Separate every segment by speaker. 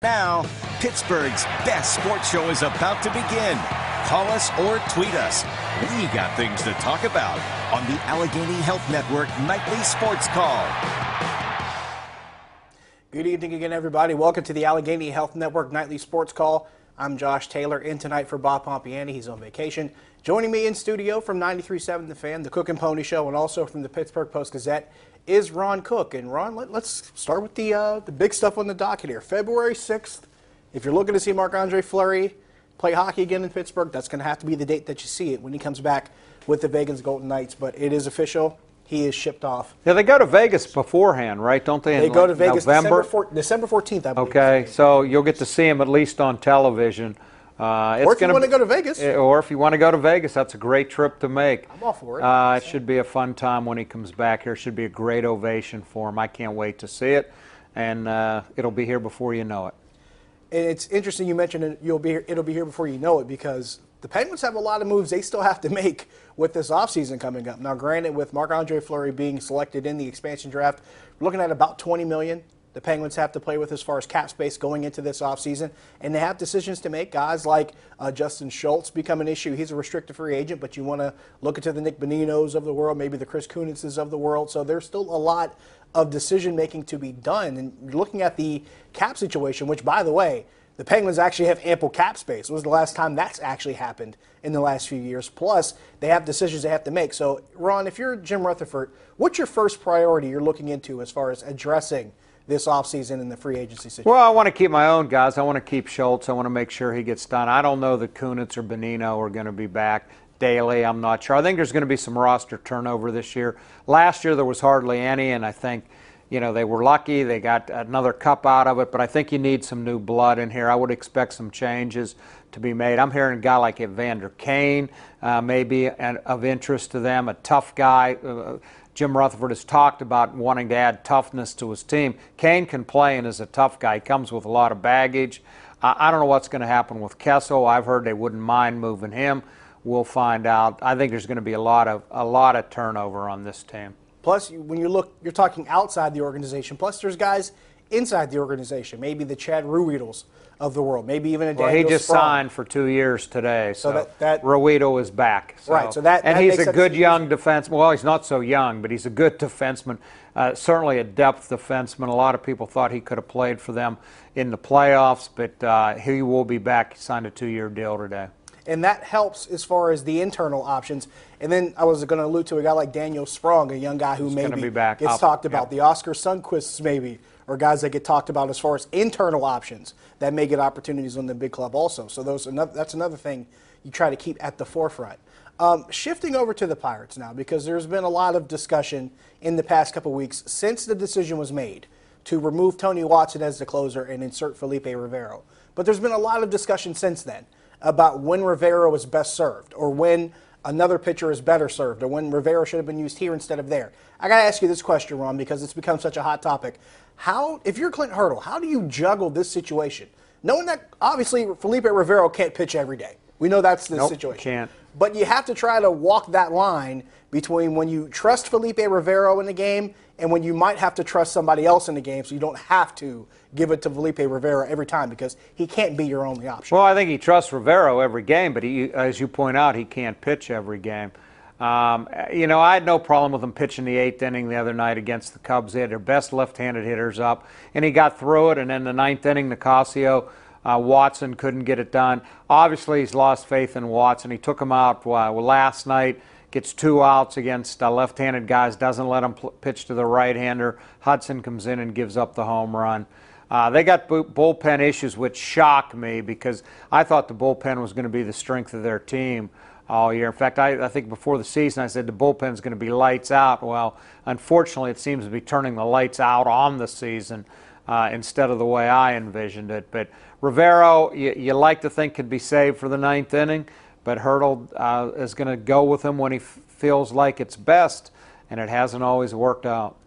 Speaker 1: Now, Pittsburgh's best sports show is about to begin. Call us or tweet us. We got things to talk about on the Allegheny Health Network Nightly Sports Call.
Speaker 2: Good evening again, everybody. Welcome to the Allegheny Health Network Nightly Sports Call. I'm Josh Taylor, in tonight for Bob Pompiani. He's on vacation. Joining me in studio from 93.7 The Fan, the Cook and Pony Show, and also from the Pittsburgh Post-Gazette is Ron Cook. And Ron, let's start with the big stuff on the docket here. February 6th, if you're looking to see Marc-Andre Fleury play hockey again in Pittsburgh, that's going to have to be the date that you see it when he comes back with the Vegas Golden Knights. But it is official. He is shipped off.
Speaker 3: Yeah, they go to Vegas beforehand, right? Don't they?
Speaker 2: They go to Vegas
Speaker 3: November?
Speaker 2: December 14th, I believe.
Speaker 3: Okay, so you'll get to see him at least on television.
Speaker 2: Or if you want to go to Vegas.
Speaker 3: Or if you want to go to Vegas, that's a great trip to make.
Speaker 2: I'm all for it.
Speaker 3: It should be a fun time when he comes back here. It should be a great ovation for him. I can't wait to see it, and it'll be here before you know it.
Speaker 2: And it's interesting you mentioned it'll be here before you know it, because the Penguins have a lot of moves they still have to make with this offseason coming up. Now, granted, with Marc-Andre Fleury being selected in the expansion draft, we're looking at about $20 million the Penguins have to play with as far as cap space going into this offseason. And they have decisions to make. Guys like Justin Schultz become an issue. He's a restricted free agent, but you want to look into the Nick Boninos of the world, maybe the Chris Kunitzes of the world. So there's still a lot of decision-making to be done. And you're looking at the cap situation, which, by the way, the Penguins actually have ample cap space. It was the last time that's actually happened in the last few years. Plus, they have decisions they have to make. So, Ron, if you're Jim Rutherford, what's your first priority you're looking into as far as addressing this offseason in the free agency situation?
Speaker 3: Well, I want to keep my own guys. I want to keep Schultz. I want to make sure he gets done. I don't know that Kunitz or Bonino are going to be back. Daily, I'm not sure. I think there's going to be some roster turnover this year. Last year there was hardly any, and I think they were lucky. They got another cup out of it, but I think you need some new blood in here. I would expect some changes to be made. I'm hearing a guy like Evander Kane maybe of interest to them, a tough guy. Jim Rutherford has talked about wanting to add toughness to his team. Kane can play and is a tough guy. He comes with a lot of baggage. I don't know what's going to happen with Kessel. I've heard they wouldn't mind moving him. We'll find out. I think there's going to be a lot of turnover on this team.
Speaker 2: Plus, when you look, you're talking outside the organization. Plus, there's guys inside the organization. Maybe the Chad Ruhwedels of the world. Maybe even a Daniel
Speaker 3: Well, he just
Speaker 2: Sprong.
Speaker 3: signed for 2 years today, so
Speaker 2: that
Speaker 3: Ruhwedel is back. So.
Speaker 2: Right, so that
Speaker 3: and
Speaker 2: makes
Speaker 3: he's a
Speaker 2: sense.
Speaker 3: good young defenseman. Well, he's not so young, but he's a good defenseman. Certainly a depth defenseman. A lot of people thought he could have played for them in the playoffs, but he will be back. He signed a 2-year deal today.
Speaker 2: And that helps as far as the internal options. And then I was going to allude to a guy like Daniel Sprong, a young guy who maybe gets talked about. Yep. The Oscar Sundquists maybe, or guys that get talked about as far as internal options that may get opportunities on the big club also. So that's another thing you try to keep at the forefront. Shifting over to the Pirates now, because there's been a lot of discussion in the past couple weeks since the decision was made to remove Tony Watson as the closer and insert Felipe Rivero. But there's been a lot of discussion since then about when Rivero is best served, or when another pitcher is better served, or when Rivero should have been used here instead of there. I got to ask you this question, Ron, because it's become such a hot topic. If you're Clint Hurdle, how do you juggle this situation? Knowing that, obviously, Felipe Rivero can't pitch every day. We know that's the situation.
Speaker 3: Can't.
Speaker 2: But you have to try to walk that line between when you trust Felipe Rivero in the game and when you might have to trust somebody else in the game, so you don't have to give it to Felipe Rivero every time, because he can't be your only option.
Speaker 3: Well, I think he trusts Rivero every game, but as you point out, he can't pitch every game. I had no problem with him pitching the 8th inning the other night against the Cubs. They had their best left-handed hitters up, and he got through it. And then the 9th inning, Nicasio, Watson couldn't get it done. Obviously, he's lost faith in Watson. He took him out last night. Gets 2 outs against left-handed guys, doesn't let him pitch to the right-hander. Hudson comes in and gives up the home run. They got bullpen issues, which shocked me, because I thought the bullpen was going to be the strength of their team all year. In fact, I think before the season I said the bullpen's going to be lights out. Well, unfortunately, it seems to be turning the lights out on the season instead of the way I envisioned it. But Rivero, you like to think could be saved for the 9th inning. But Hurdle is going to go with him when he feels like it's best, and it hasn't always worked out.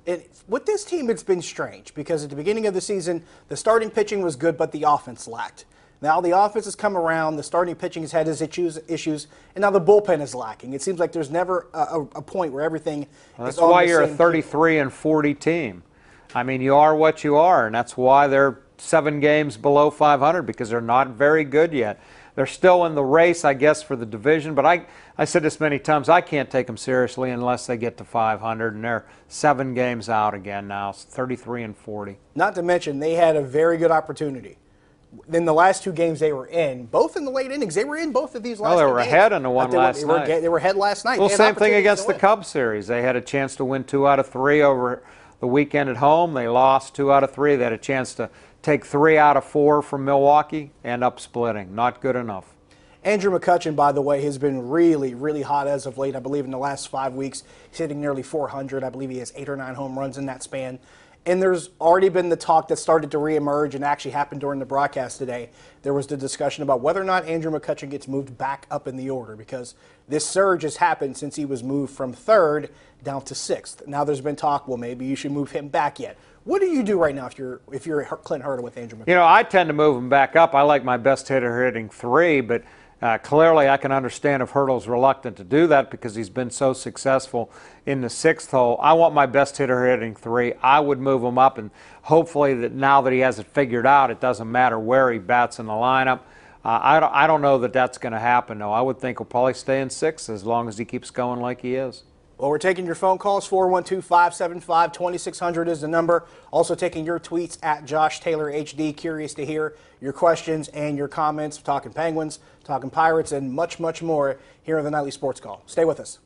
Speaker 2: With this team, it's been strange, because at the beginning of the season, the starting pitching was good, but the offense lacked. Now the offense has come around, the starting pitching has had its issues, and now the bullpen is lacking. It seems like there's never a point where everything is on the same.
Speaker 3: That's why you're a 33-40 team. I mean, you are what you are, and that's why they're 7 games below 500 because they're not very good yet. They're still in the race, I guess, for the division, but I said this many times, I can't take them seriously unless they get to 500, and they're 7 games out again now, 33-40.
Speaker 2: Not to mention, they had a very good opportunity. In the last 2 games they were in, both in the late innings, they were in both of these last 2 games.
Speaker 3: They were ahead in the one last night.
Speaker 2: They were ahead last night.
Speaker 3: Well, same thing against the Cubs series. They had a chance to win 2 out of 3 over the weekend at home. They lost 2 out of 3. They had a chance to take 3 out of 4 from Milwaukee, end up splitting. Not good enough.
Speaker 2: Andrew McCutchen, by the way, has been really, really hot as of late. I believe in the last 5 weeks, he's hitting nearly 400. I believe he has 8 or 9 home runs in that span. And there's already been the talk that started to reemerge and actually happened during the broadcast today. There was the discussion about whether or not Andrew McCutchen gets moved back up in the order, because this surge has happened since he was moved from 3rd down to 6th. Now there's been talk, well, maybe you should move him back yet. What do you do right now if you're Clint Hurdle with Andrew McCutchen?
Speaker 3: You know, I tend to move him back up. I like my best hitter hitting 3, but clearly I can understand if Hurdle's reluctant to do that because he's been so successful in the 6th hole. I want my best hitter hitting 3. I would move him up, and hopefully that now that he has it figured out, it doesn't matter where he bats in the lineup. I don't know that that's going to happen, though. I would think he'll probably stay in 6 as long as he keeps going like he is.
Speaker 2: Well, we're taking your phone calls. 412-575-2600 is the number. Also taking your tweets at Josh Taylor HD. Curious to hear your questions and your comments. Talking Penguins, talking Pirates, and much, much more here on the Nightly Sports Call. Stay with us.